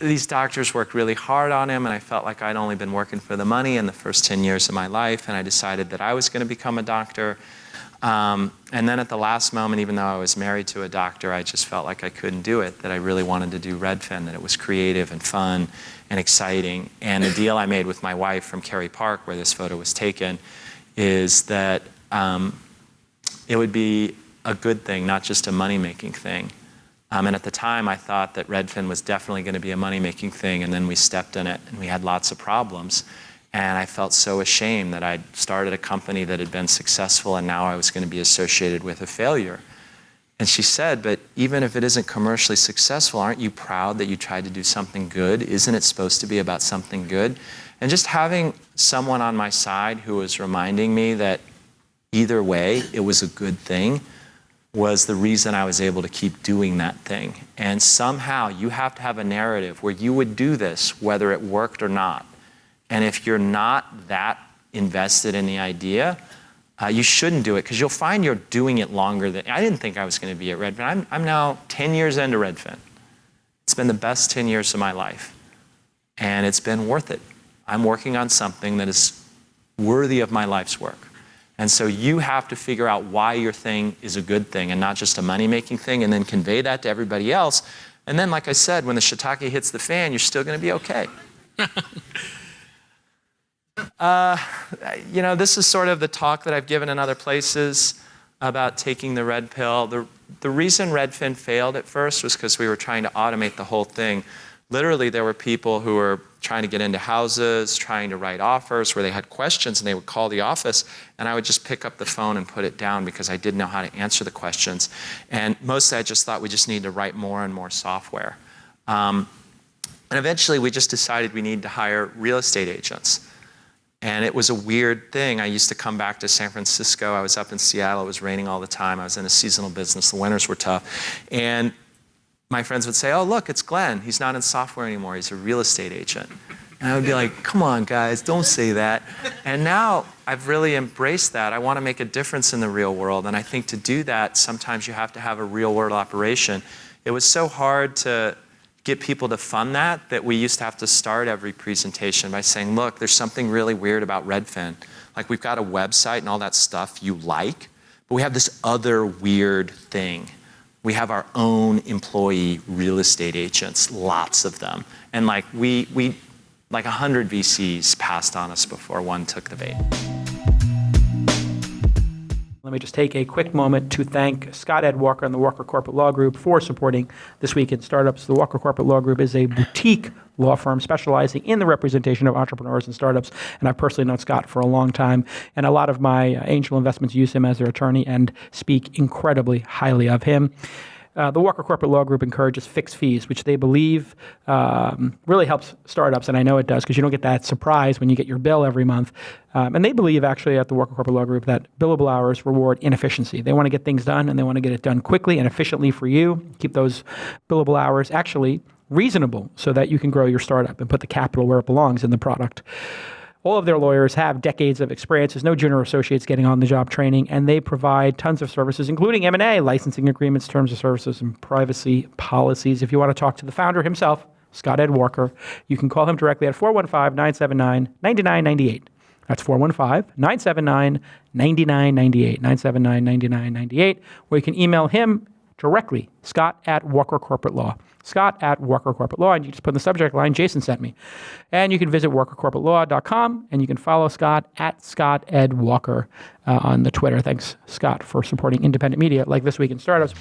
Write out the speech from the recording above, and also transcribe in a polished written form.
these doctors worked really hard on him, and I felt like I'd only been working for the money in the first 10 years of my life, and I decided that I was going to become a doctor. And then at the last moment, even though I was married to a doctor, I just felt like I couldn't do it, that I really wanted to do Redfin, that it was creative and fun and exciting. And the deal I made with my wife from Cary Park, where this photo was taken, is that it would be a good thing, not just a money-making thing. And at the time, I thought that Redfin was definitely going to be a money-making thing, and then we stepped in it, and we had lots of problems. And I felt so ashamed that I'd started a company that had been successful, and now I was going to be associated with a failure. And she said, but even if it isn't commercially successful, aren't you proud that you tried to do something good? Isn't it supposed to be about something good? And just having someone on my side who was reminding me that either way, it was a good thing, was the reason I was able to keep doing that thing. And somehow you have to have a narrative where you would do this whether it worked or not. And if you're not that invested in the idea, you shouldn't do it, because you'll find you're doing it longer than... I didn't think I was going to be at Redfin. I'm now 10 years into Redfin. It's been the best 10 years of my life. And it's been worth it. I'm working on something that is worthy of my life's work. And so you have to figure out why your thing is a good thing and not just a money-making thing, and then convey that to everybody else. And then, like I said, when the shiitake hits the fan, you're still going to be okay. This is sort of the talk that I've given in other places about taking the red pill. The reason Redfin failed at first was because we were trying to automate the whole thing. Literally, there were people who were trying to get into houses, trying to write offers where they had questions, and they would call the office, and I would just pick up the phone and put it down because I didn't know how to answer the questions. And mostly I just thought we just need to write more and more software. And eventually we just decided we needed to hire real estate agents. And it was a weird thing. I used to come back to San Francisco. I was up in Seattle. It was raining all the time. I was in a seasonal business. The winters were tough. And my friends would say, oh, look, it's Glenn. He's not in software anymore. He's a real estate agent. And I would be like, come on, guys, don't say that. And now I've really embraced that. I want to make a difference in the real world. And I think to do that, sometimes you have to have a real world operation. It was so hard to get people to fund that we used to have to start every presentation by saying, look, there's something really weird about Redfin. Like, we've got a website and all that stuff you like, but we have this other weird thing. We have our own employee real estate agents, lots of them. And like 100 VCs passed on us before one took the bait. Let me just take a quick moment to thank Scott Ed Walker and the Walker Corporate Law Group for supporting This Week in Startups. The Walker Corporate Law Group is a boutique law firm specializing in the representation of entrepreneurs and startups, and I've personally known Scott for a long time, and a lot of my angel investments use him as their attorney and speak incredibly highly of him. The Walker Corporate Law Group encourages fixed fees, which they believe really helps startups, and I know it does because you don't get that surprise when you get your bill every month. And they believe, actually, at the Walker Corporate Law Group, that billable hours reward inefficiency. They want to get things done, and they want to get it done quickly and efficiently for you. Keep those billable hours actually reasonable so that you can grow your startup and put the capital where it belongs in the product. All of their lawyers have decades of experience. There's no junior associates getting on-the-job training, and they provide tons of services, including M&A, licensing agreements, terms of services, and privacy policies. If you want to talk to the founder himself, Scott Ed Walker, you can call him directly at 415-979-9998. That's 415-979-9998, 979-9998, or you can email him directly, Scott@Walker Corporate Law. Scott@Walker Corporate Law, and you just put in the subject line, Jason sent me. And you can visit walkercorporatelaw.com, and you can follow Scott at Scott Ed Walker on the Twitter. Thanks, Scott, for supporting independent media like This Week in Startups.